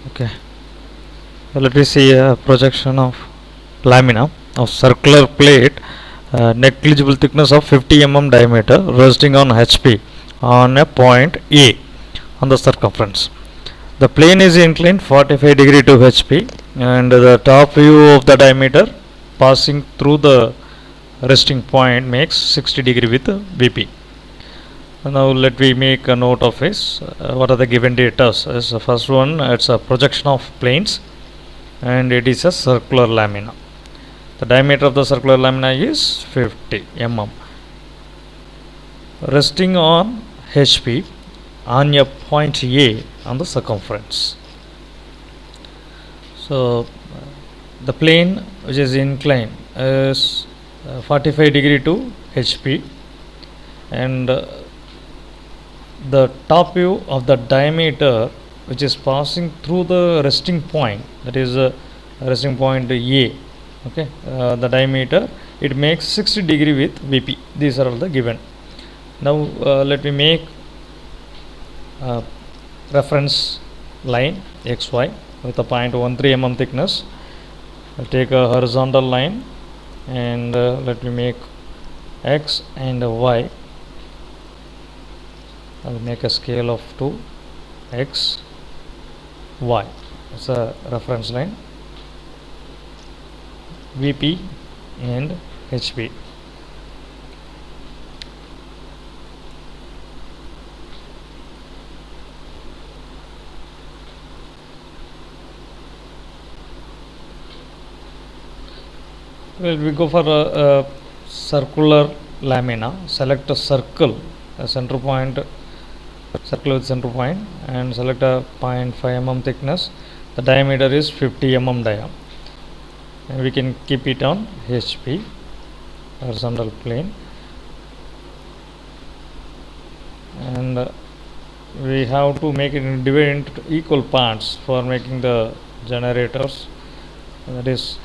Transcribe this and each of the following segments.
Okay, so let me see a projection of lamina of circular plate, negligible thickness of 50 diameter, resting on HP on a point A on the circumference. The plane is inclined 45 degree to HP, and the top view of the diameter passing through the resting point makes 60 degree with VP. Now let me make a note of this. What are the given data? As the first one, it's a projection of planes, and it is a circular lamina. The diameter of the circular lamina is 50 resting on HP on a point A on the circumference. So the plane which is inclined is 45 degree to HP, and the top view of the diameter which is passing through the resting point, that is resting point A. Okay, the diameter, it makes 60 degree with VP. These are all the given. Now let me make reference line XY with a 0.13 thickness. I'll take a horizontal line, and let me make X and Y. I'll make a scale of 2 X Y. It's a reference line, VP and HP. Well, we go for a circular lamina. Select a circle, a center point, circle with center point, and select a 0.5 thickness. The diameter is 50 dia, and we can keep it on HP, horizontal plane, and we have to make it divide into equal parts for making the generators. That is,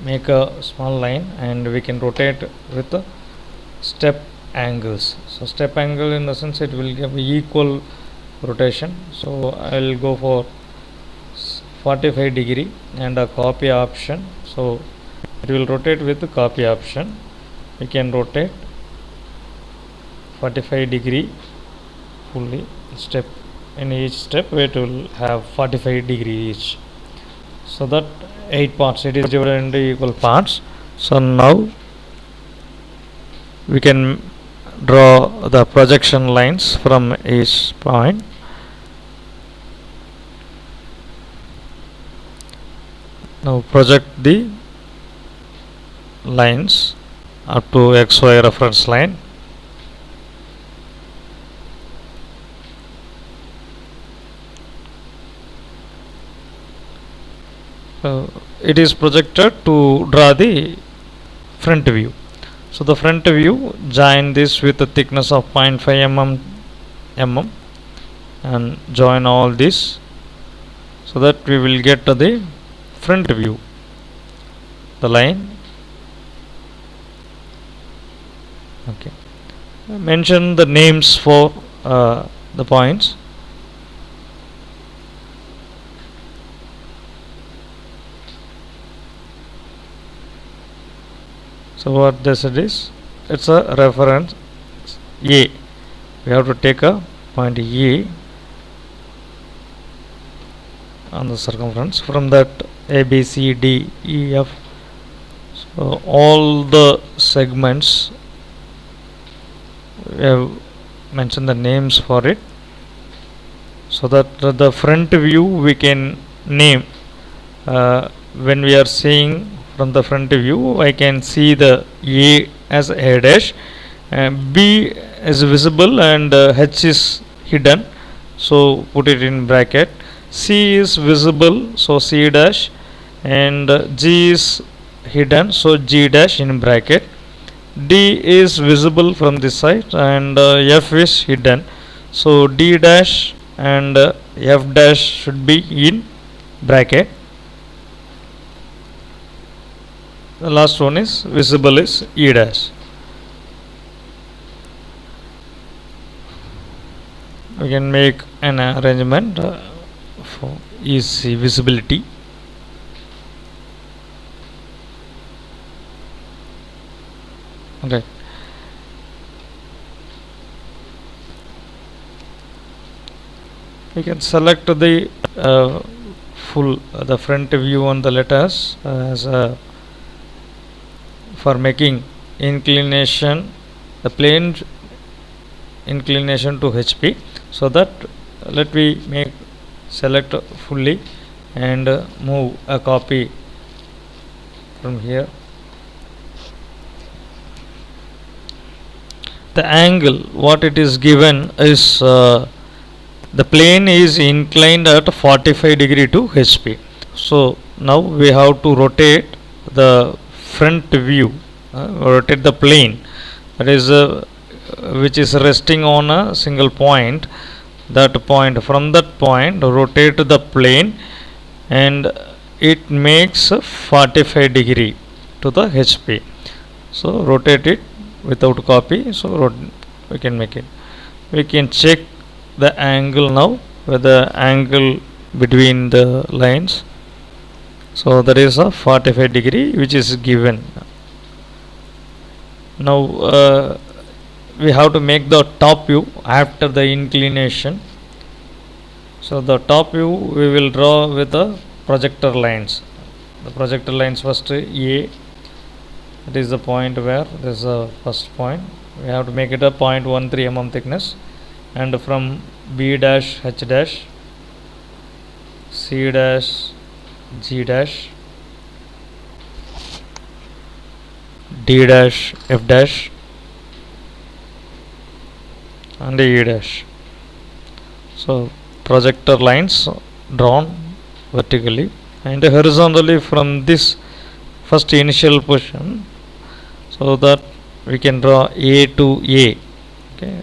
make a small line, and we can rotate with the step angles. So step angle, in the sense, it will give equal rotation. So I will go for 45 degree and a copy option. So it will rotate with the copy option. We can rotate 45 degree fully, step in each step it will have 45 degree each, so that 8 parts, it is divided into equal parts. So now we can draw the projection lines from each point. Now project the lines up to XY reference line. It is projected to draw the front view. So the front view, join this with a thickness of 0.5 mm and join all this, so that we will get the front view. The line. Okay. Mention the names for the points. So what this is, it's a reference A. We have to take a point A on the circumference. From that, A, B, C, D, E, F. So all the segments, we have mentioned the names for it, so that the front view we can name. When we are seeing from the front view, I can see the A as A dash, B is visible, and H is hidden, so put it in bracket. C is visible, so C dash, and G is hidden, so G dash in bracket. D is visible from this side, and F is hidden, so D dash and F dash should be in bracket. The last one is visible is E dash. We can make an arrangement is visibility. Okay. We can select the the front view on the letters as for making inclination, the plane inclination to HP. So that let me make select fully and move a copy from here. The angle what it is given is the plane is inclined at 45 degree to HP. So now we have to rotate the front view, rotate the plane, that is which is resting on a single point. That point, from that point rotate the plane and it makes 45 degree to the HP. So rotate it without copy. So we can make it. We can check the angle now, with the angle between the lines. So that is a 45 degree which is given. Now we have to make the top view after the inclination. So the top view we will draw with the projector lines. The projector lines first A, that is the point where this is the first point. We have to make it a 0.13 mm thickness, and from B dash, H dash, C dash, G dash, D dash, F dash, and E dash. So projector lines drawn vertically and horizontally from this first initial position, so that we can draw A to A. Okay,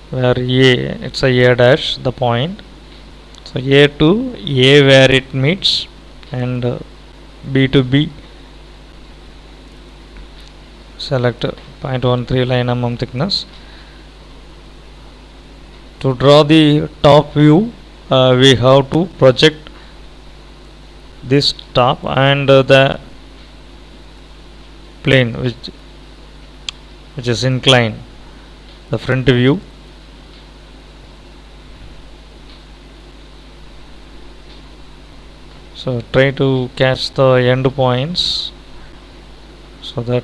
where A, it's a dash, the point. So A to A where it meets, and B to B, select 0.13 line mm thickness. To draw the top view we have to project this top and the plane which is inclined, the front view. So try to catch the end points so that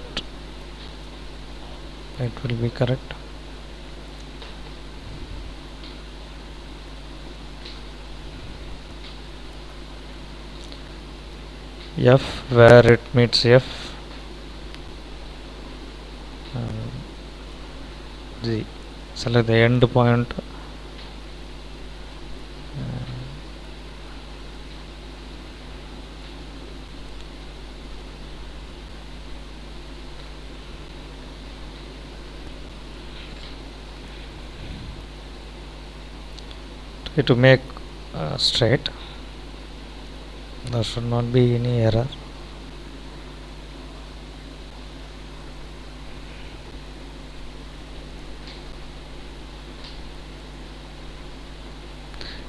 it will be correct. F where it meets F, G, select the end point, try to make straight. There should not be any error.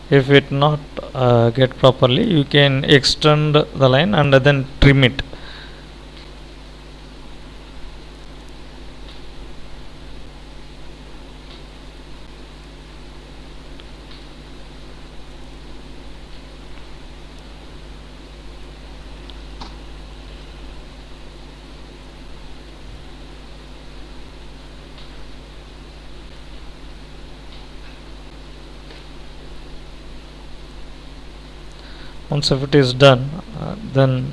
If it not get properly, you can extend the line and then trim it. Once if it is done, then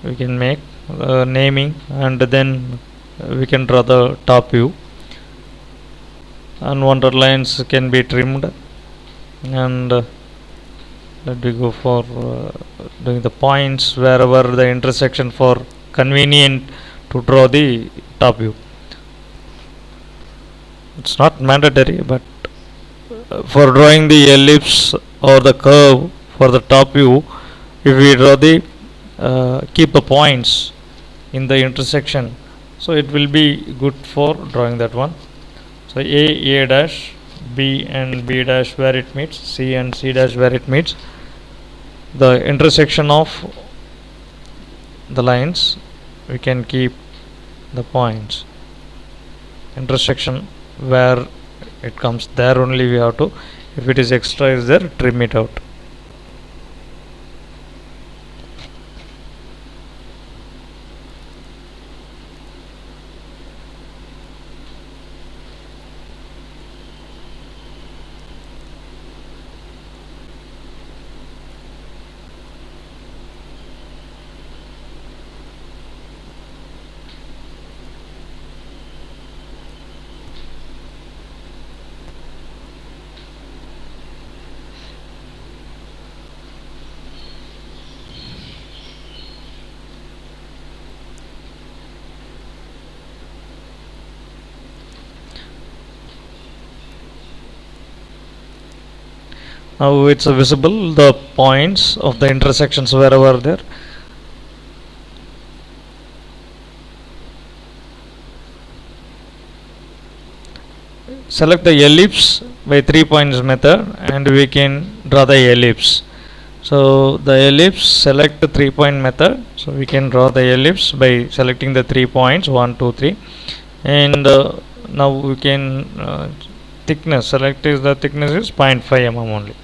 we can make naming, and then we can draw the top view. Unwanted lines can be trimmed, and let me go for doing the points wherever the intersection for convenient to draw the top view. It's not mandatory, but for drawing the ellipse or the curve for the top view, if we draw the keep the points in the intersection, so it will be good for drawing that one. So A dash, B and B dash where it meets, C and C dash where it meets. The intersection of the lines, we can keep the points. Intersection where it comes, there only we have to, if it is extra is there, trim it out. Now it's visible the points of the intersections wherever there. Select the ellipse by 3 points method and we can draw the ellipse. So the ellipse, select the 3 point method. So we can draw the ellipse by selecting the 3 points 1, 2, 3, and now we can thickness, select is the thickness is 0.5 mm only.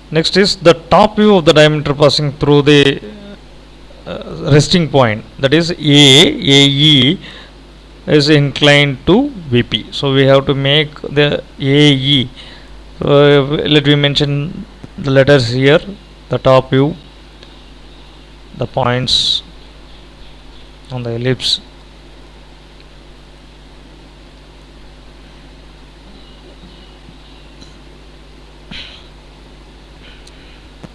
Next is the top view of the diameter passing through the resting point, that is AE is inclined to VP. So we have to make the AE. Let me mention the letters here. The top view, the points on the ellipse.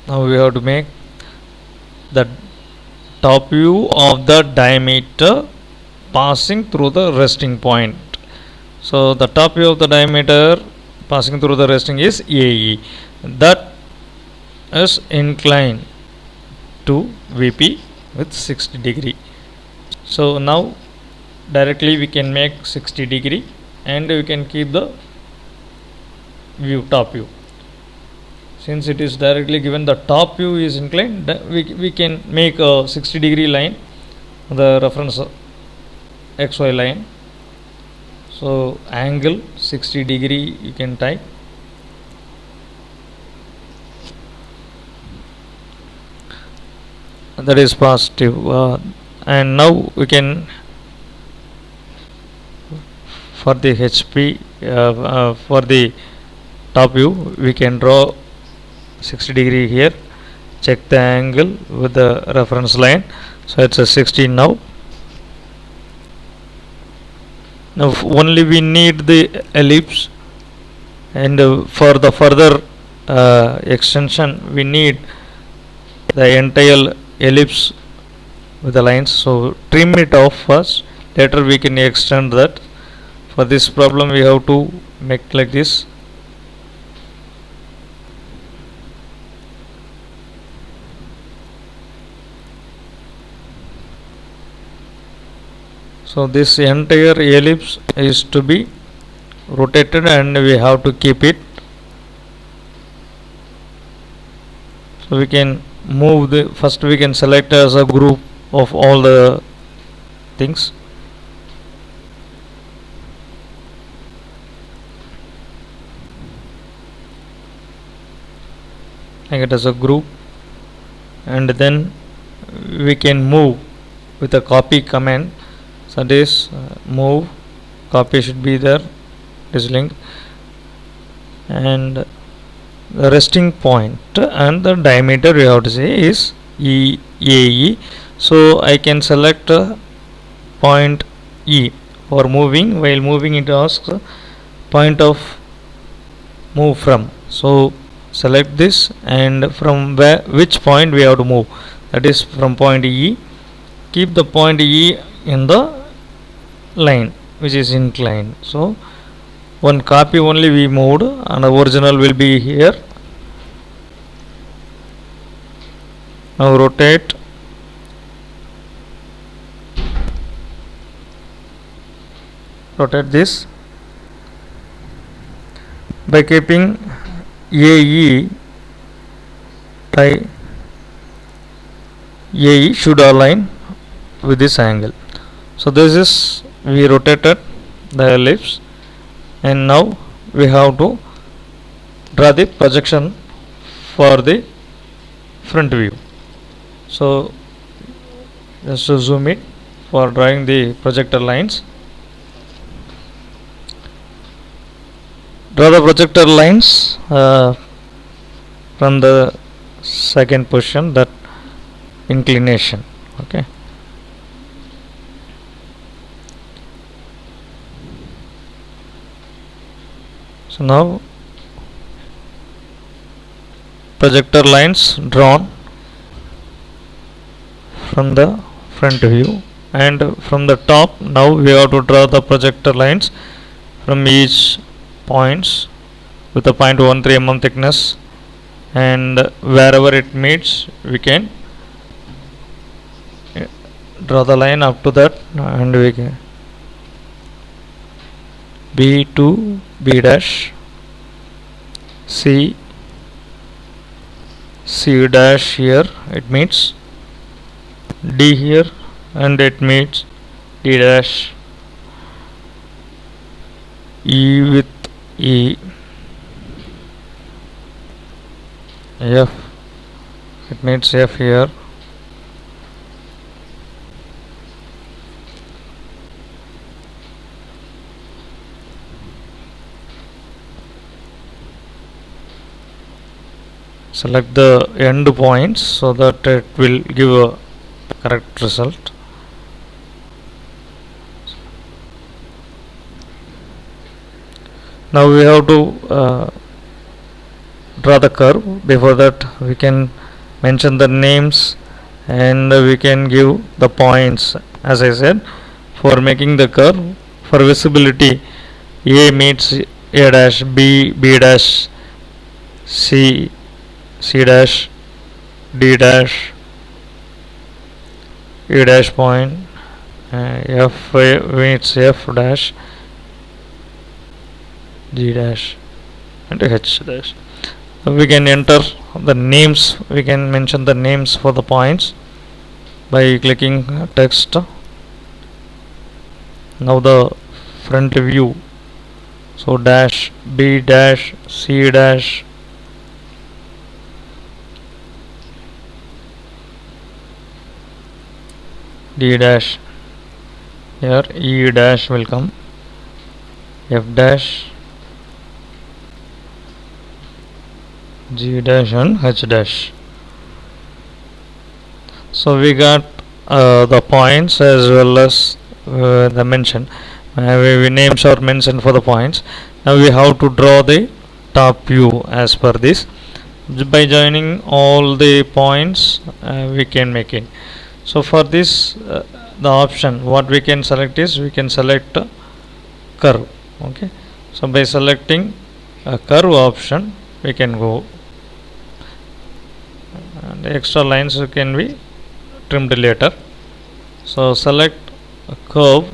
Now we have to make the top view of the diameter passing through the resting point. So the top view of the diameter passing through the resting is AE, that is inclined to VP with 60 degree. So now directly we can make 60 degree and we can keep the view, top view. Since it is directly given the top view is inclined, we can make a 60 degree line, the reference XY line. So angle 60 degree you can type. That is positive, and now we can, for the HP, for the top view we can draw 60 degree here. Check the angle with the reference line. So it's a 60 now. Now only we need the ellipse, and for the further extension we need the entire ellipse with the lines. So trim it off first, later we can extend that. For this problem we have to make like this. So this entire ellipse is to be rotated and we have to keep it. So we can move the, first we can select as a group of all the things. Take it as a group, and then we can move with a copy command. So this move, copy should be there, this link, and the resting point and the diameter we have to say is AE. So I can select point E for moving. While moving it asks point of move from. So select this, and from where, which point we have to move, that is from point E. Keep the point E in the line which is inclined. So one copy only we moved and the original will be here. Now rotate. rotate this by keeping AE by AE should align with this angle. So this is, we rotated the ellipse, and now we have to draw the projection for the front view. So just to zoom it for drawing the projector lines. Draw the projector lines from the second position, that inclination. Okay. So now projector lines drawn from the front view, and from the top now we have to draw the projector lines from each points with a 0.13 mm thickness, and wherever it meets we can draw the line up to that, and we can B to B dash, C dash, here it meets D here, and it meets D dash, E with E, F, it meets F here, select the end points so that it will give a correct result. Now we have to draw the curve. Before that we can mention the names, and we can give the points. As I said, for making the curve, for visibility, A meets A dash, B dash, C dash, D dash, E dash point, F meets F dash, G dash, and H dash. We can enter the names, we can mention the names for the points by clicking text. Now the front view, so dash, B dash, C dash, D dash, here E dash will come, F dash, G dash, and H dash. So we got the points as well as the mention. Names are mentioned for the points. Now we have to draw the top view as per this. By joining all the points we can make it. So for this the option what we can select is, we can select curve. Okay. So by selecting a curve option we can go, and extra lines can be trimmed later. So select a curve.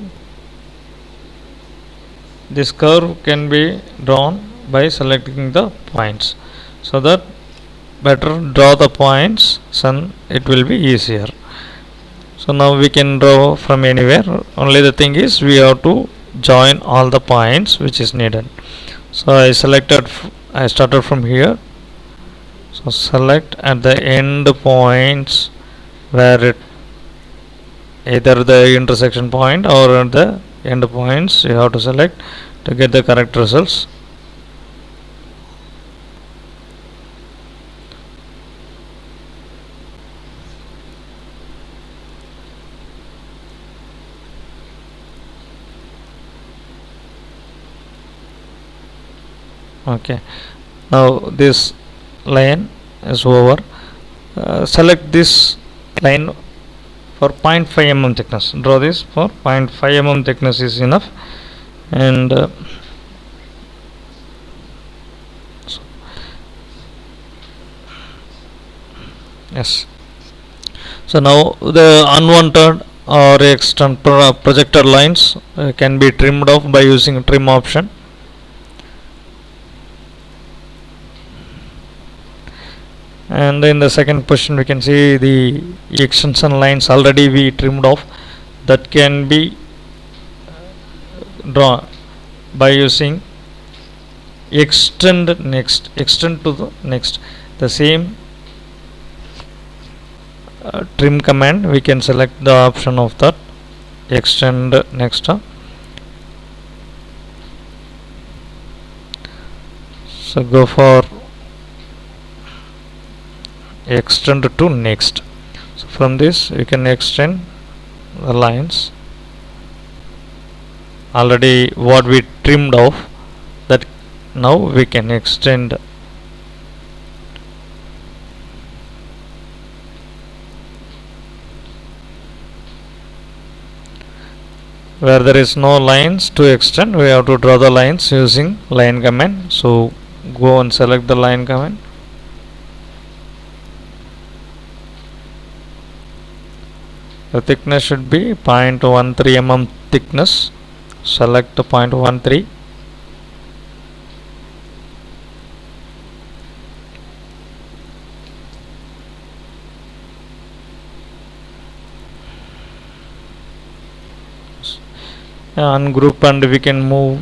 This curve can be drawn by selecting the points, so that better draw the points, so it will be easier. So now we can draw from anywhere, only the thing is we have to join all the points which is needed. So I started from here. So select at the end points where it, either the intersection point or the end points you have to select to get the correct results. Okay, now this line is over. Select this line for 0.5 mm thickness. Draw this for 0.5 mm thickness is enough, and yes. So now the unwanted or external projector lines can be trimmed off by using trim option. And in the second position we can see the extension lines already we trimmed off, that can be drawn by using extend to the next. The same trim command, we can select the option of that extend next. So go for extend to next. So from this you can extend the lines already what we trimmed off, that now we can extend. Where there is no lines to extend, we have to draw the lines using line command. So go and select the line command. The thickness should be 0.13 mm thickness. Select 0.13. Ungroup and we can move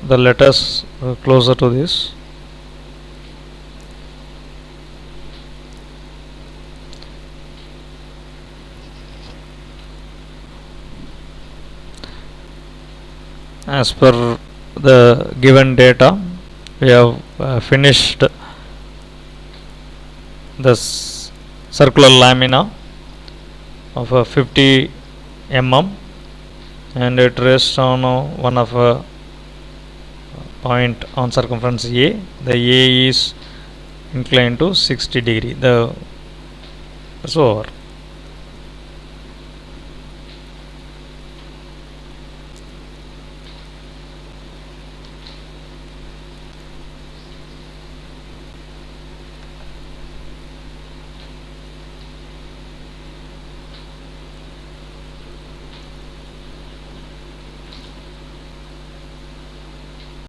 the letters closer to this. As per the given data, we have finished this circular lamina of 50 mm, and it rests on one of a point on circumference A. The A is inclined to 60 degree. That's over.